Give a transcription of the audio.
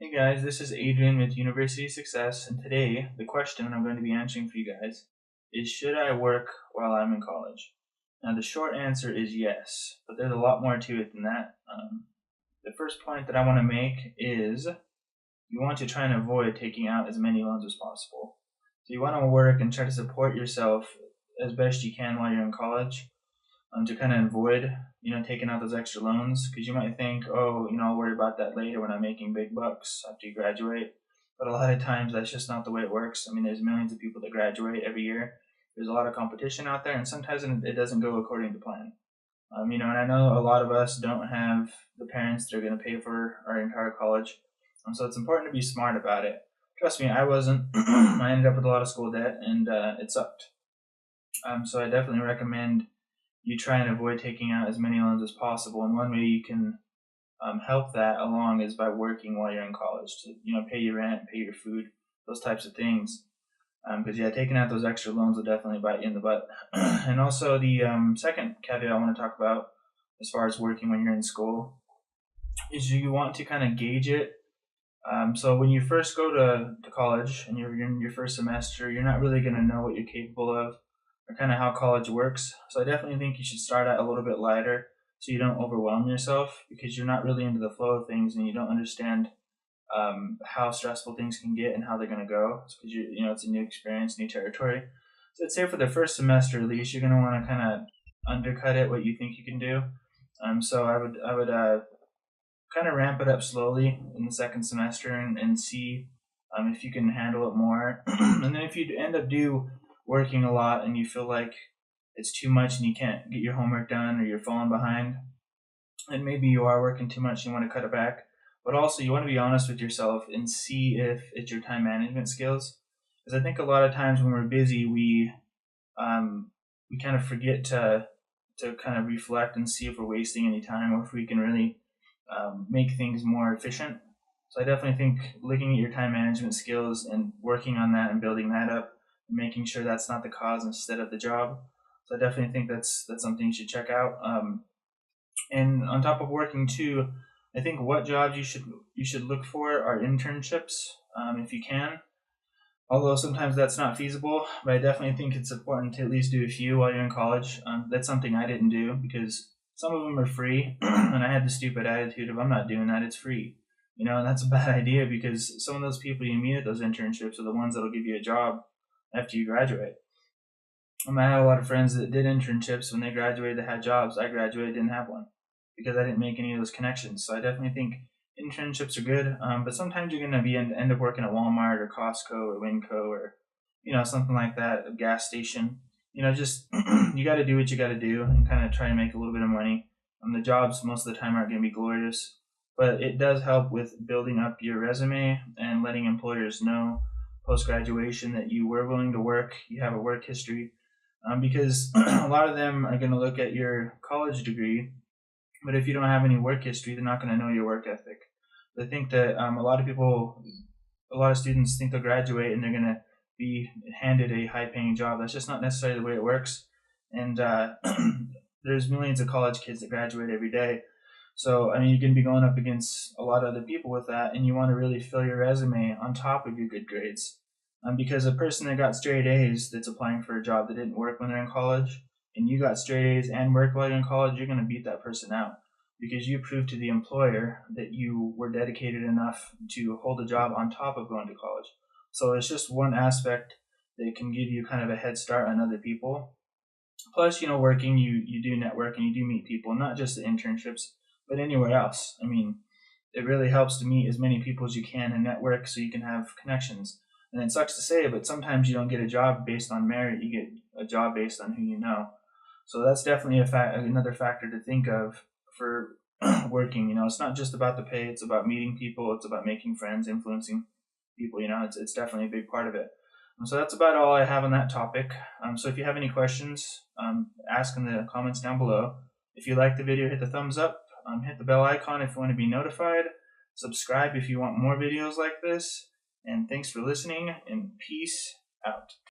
Hey guys, this is Adrian with University Success, and today the question I'm going to be answering for you guys is, should I work while I'm in college? Now the short answer is yes, but there's a lot more to it than that. The first point that I want to make is you want to try and avoid taking out as many loans as possible. So you want to work and try to support yourself as best you can while you're in college, to kind of avoid, taking out those extra loans, because you might think, oh, I'll worry about that later when I'm making big bucks after you graduate. But a lot of times that's just not the way it works. I mean, there's millions of people that graduate every year. There's a lot of competition out there, and sometimes it doesn't go according to plan. And I know a lot of us don't have the parents that are going to pay for our entire college, so it's important to be smart about it. Trust me, I wasn't. I ended up with a lot of school debt, and it sucked. So I definitely recommend you try and avoid taking out as many loans as possible. And one way you can help that along is by working while you're in college to pay your rent, pay your food, those types of things. Because taking out those extra loans will definitely bite you in the butt. And also the second caveat I want to talk about as far as working when you're in school is you want to kind of gauge it. So when you first go to college and you're in your first semester, you're not really going to know what you're capable of or kind of how college works. So I definitely think you should start out a little bit lighter so you don't overwhelm yourself, because you're not really into the flow of things and you don't understand how stressful things can get and how they're going to go. It's because it's a new experience, new territory. So I'd say for the first semester at least, you're going to want to kind of undercut it what you think you can do. So I would kind of ramp it up slowly in the second semester and see if you can handle it more. And then if you end up working a lot and you feel like it's too much and you can't get your homework done or you're falling behind, and maybe you are working too much and you want to cut it back, but also you want to be honest with yourself and see if it's your time management skills. Because I think a lot of times when we're busy, we kind of forget to kind of reflect and see if we're wasting any time or if we can really make things more efficient. So I definitely think looking at your time management skills and working on that and building that up, making sure that's not the cause instead of the job. So I definitely think that's something you should check out. And on top of working too, I think what jobs you should look for are internships, if you can. Although sometimes that's not feasible, but I definitely think it's important to at least do a few while you're in college. That's something I didn't do because some of them are free, and I had the stupid attitude of I'm not doing that, it's free. And that's a bad idea, because some of those people you meet at those internships are the ones that'll give you a job after you graduate. I had a lot of friends that did internships when they graduated that had jobs. I graduated, didn't have one because I didn't make any of those connections. So I definitely think internships are good, but sometimes you're going to end up working at Walmart or Costco or Winco or something like that, a gas station. Just you got to do what you got to do and kind of try and make a little bit of money. The jobs most of the time aren't going to be glorious, but it does help with building up your resume and letting employers know post graduation that you were willing to work, you have a work history, because a lot of them are going to look at your college degree, but if you don't have any work history, they're not going to know your work ethic. They think that a lot of students think they'll graduate and they're going to be handed a high-paying job. That's just not necessarily the way it works. And there's millions of college kids that graduate every day. So, I mean, you're going to be going up against a lot of other people with that, and you want to really fill your resume on top of your good grades. Because a person that got straight A's that's applying for a job that didn't work when they're in college, and you got straight A's and work while you're in college, you're going to beat that person out because you proved to the employer that you were dedicated enough to hold a job on top of going to college. So it's just one aspect that can give you kind of a head start on other people. Plus, working, you do network and you do meet people, not just the internships, but anywhere else. I mean, it really helps to meet as many people as you can and network so you can have connections. And it sucks to say, but sometimes you don't get a job based on merit. You get a job based on who you know. So that's definitely another factor to think of for working. It's not just about the pay. It's about meeting people. It's about making friends, influencing people. It's definitely a big part of it. So that's about all I have on that topic. So if you have any questions, ask in the comments down below. If you like the video, hit the thumbs up. Hit the bell icon if you want to be notified. Subscribe if you want more videos like this. And thanks for listening, and peace out.